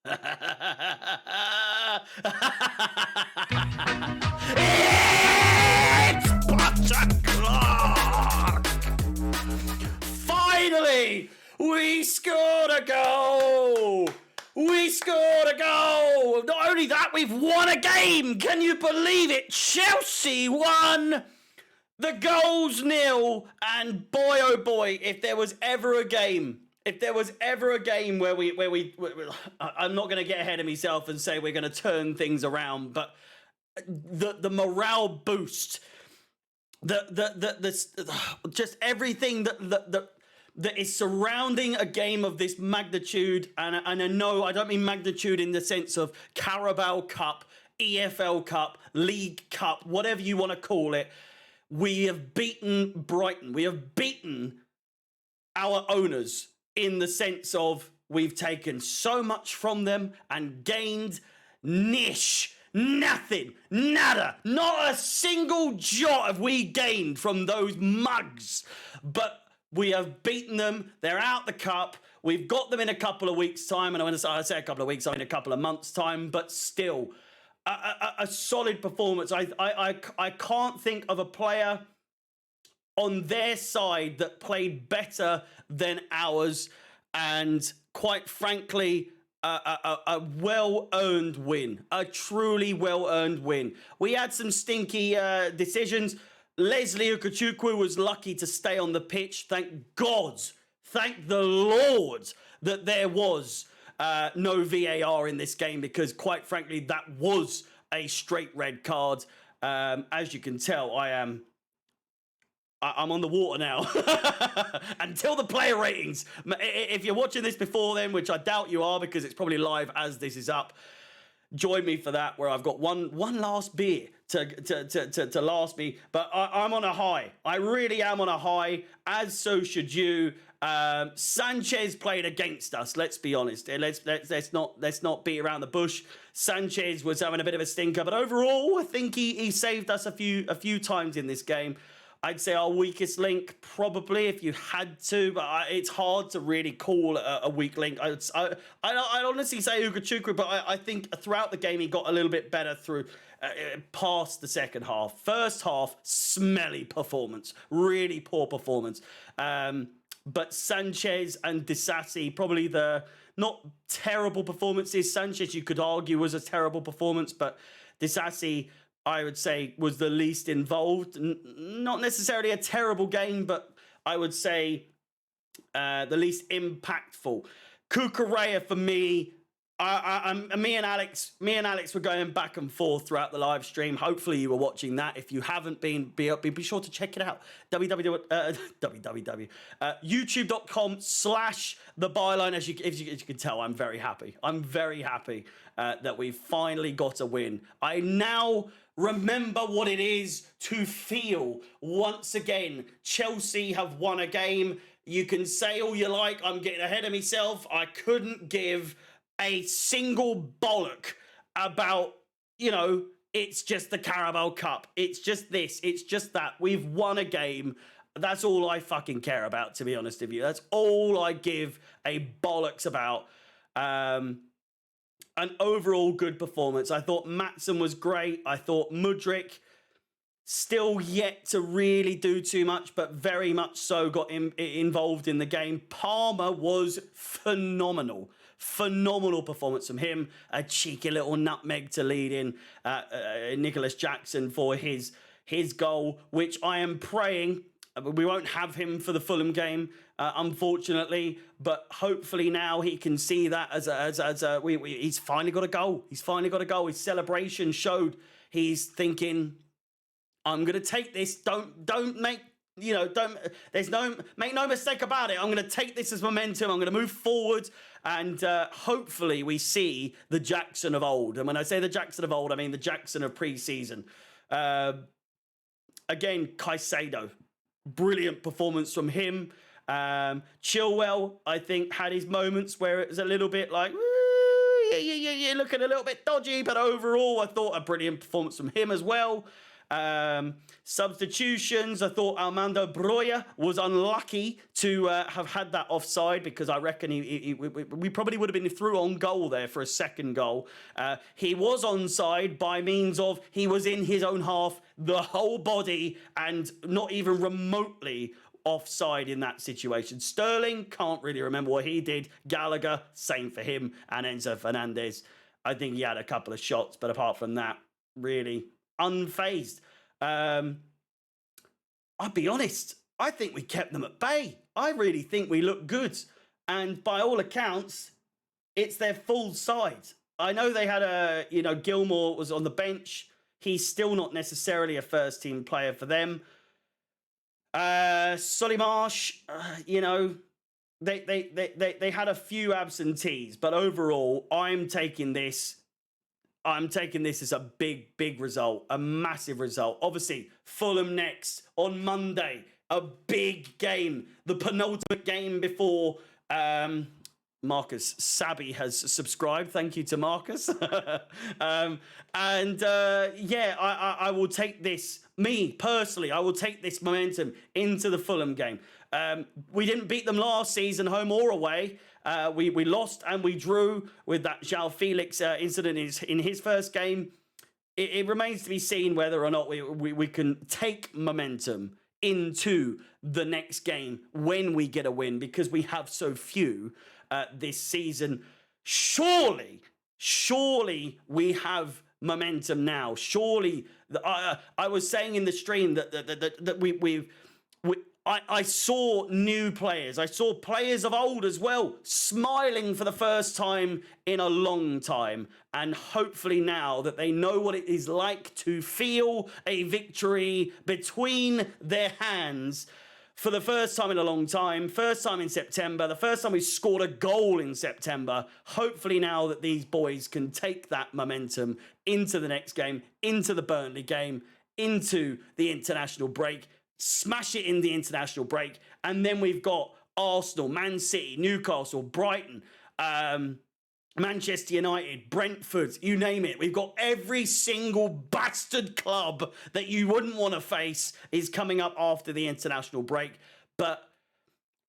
It's Butterclock! Finally, we scored a goal! We scored a goal! Not only that, we've won a game! Can you believe it? Chelsea won! The goals nil, and boy oh boy, if there was ever a game where I'm not going to get ahead of myself and say we're going to turn things around, but the morale boost, just everything that is surrounding a game of this magnitude, and I know I don't mean magnitude in the sense of Carabao Cup, EFL Cup, League Cup, whatever you want to call it. We have beaten Brighton. We have beaten our owners in the sense of we've taken so much from them and gained nothing, nada, not a single jot have we gained from those mugs. But we have beaten them. They're out the cup. We've got them in a couple of weeks' time. And when I say a couple of weeks, I mean a couple of months' time. But still, a solid performance. I can't think of a player on their side that played better than ours, and quite frankly, a well-earned win, a truly well-earned win. We had some stinky decisions. Leslie Ukachukwu was lucky to stay on the pitch. Thank God, thank the Lord that there was no VAR in this game, because quite frankly, that was a straight red card. As you can tell, I'm on the water now. Until the player ratings. If you're watching this before then, which I doubt you are because it's probably live as this is up, join me for that, where I've got one last beer to last me. But I'm on a high. I really am on a high, as so should you. Sanchez played against us. Let's be honest. Let's not beat around the bush. Sanchez was having a bit of a stinker, but overall, I think he saved us a few times in this game. I'd say our weakest link, probably, if you had to, but it's hard to really call a weak link. I'd honestly say Ukachukwu, but I think throughout the game he got a little bit better through past the second half. First half, smelly performance, really poor performance. But Sanchez and Disasi, probably the not terrible performances. Sanchez, you could argue, was a terrible performance, but Disasi, I would say, was the least involved. Not necessarily a terrible game, but I would say the least impactful. Kukurea, for me, me and Alex were going back and forth throughout the live stream. Hopefully you were watching that. If you haven't been, be sure to check it out. youtube.com/thebyline. As you can tell, I'm very happy. I'm very happy that we finally got a win. I now remember what it is to feel once again. Chelsea have won a game. You can say all you like, I'm getting ahead of myself. I couldn't give a single bollock about, it's just the Carabao Cup. It's just this. It's just that. We've won a game. That's all I fucking care about, to be honest with you. That's all I give a bollocks about. An overall good performance. I thought Maatsen was great. I thought Mudryk, still yet to really do too much, but very much so got involved in the game. Palmer was phenomenal. Phenomenal performance from him. A cheeky little nutmeg to lead in Nicholas Jackson for his goal, which I am praying we won't have him for the Fulham game, unfortunately, but hopefully now he can see that he's finally got a goal. He's finally got a goal. His celebration showed he's thinking, I'm going to take this. Don't make no mistake about it. I'm going to take this as momentum. I'm going to move forward, and hopefully we see the Jackson of old. And when I say the Jackson of old, I mean the Jackson of pre-season. Again, Caicedo, brilliant performance from him. Chilwell, I think, had his moments where it was a little bit like, you're looking a little bit dodgy, but overall I thought a brilliant performance from him as well. Substitutions, I thought Armando Broja was unlucky to have had that offside, because I reckon we probably would have been through on goal there for a second goal. He was onside by means of he was in his own half, the whole body, and not even remotely offside in that situation. Sterling, can't really remember what he did. Gallagher, same for him. And Enzo Fernandez, I think he had a couple of shots, but apart from that, really unfazed. I'll be honest, I think we kept them at bay. I really think we look good. And by all accounts, it's their full side. I know they had Gilmore was on the bench. He's still not necessarily a first team player for them. Solimarsh, they had a few absentees, but overall, I'm taking this as a big result, a massive result. Obviously, Fulham next on Monday, a big game, the penultimate game before Marcus Sabby has subscribed. Thank you to Marcus. I will take this, me personally, I will take this momentum into the Fulham game. We didn't beat them last season, home or away. We lost and we drew with that João Felix incident in his first game. It remains to be seen whether or not we can take momentum into the next game when we get a win, because we have so few this season. Surely we have momentum now. Surely, I was saying in the stream that I saw new players. I saw players of old as well, smiling for the first time in a long time. And hopefully now that they know what it is like to feel a victory between their hands for the first time in a long time, first time in September, the first time we scored a goal in September. Hopefully now that these boys can take that momentum into the next game, into the Burnley game, into the international break, smash it in the international break, and then we've got Arsenal, Man City, Newcastle, Brighton, Manchester United, Brentford, you name it. We've got every single bastard club that you wouldn't want to face is coming up after the international break. But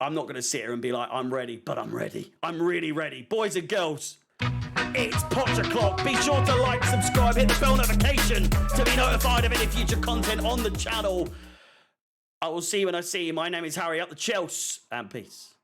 I'm not going to sit here and be like, I'm ready, but I'm ready. I'm really ready. Boys and girls, it's Potch O'Clock. Be sure to like, subscribe, hit the bell notification to be notified of any future content on the channel. I will see you when I see you. My name is Harry, up the Chelsea, and peace.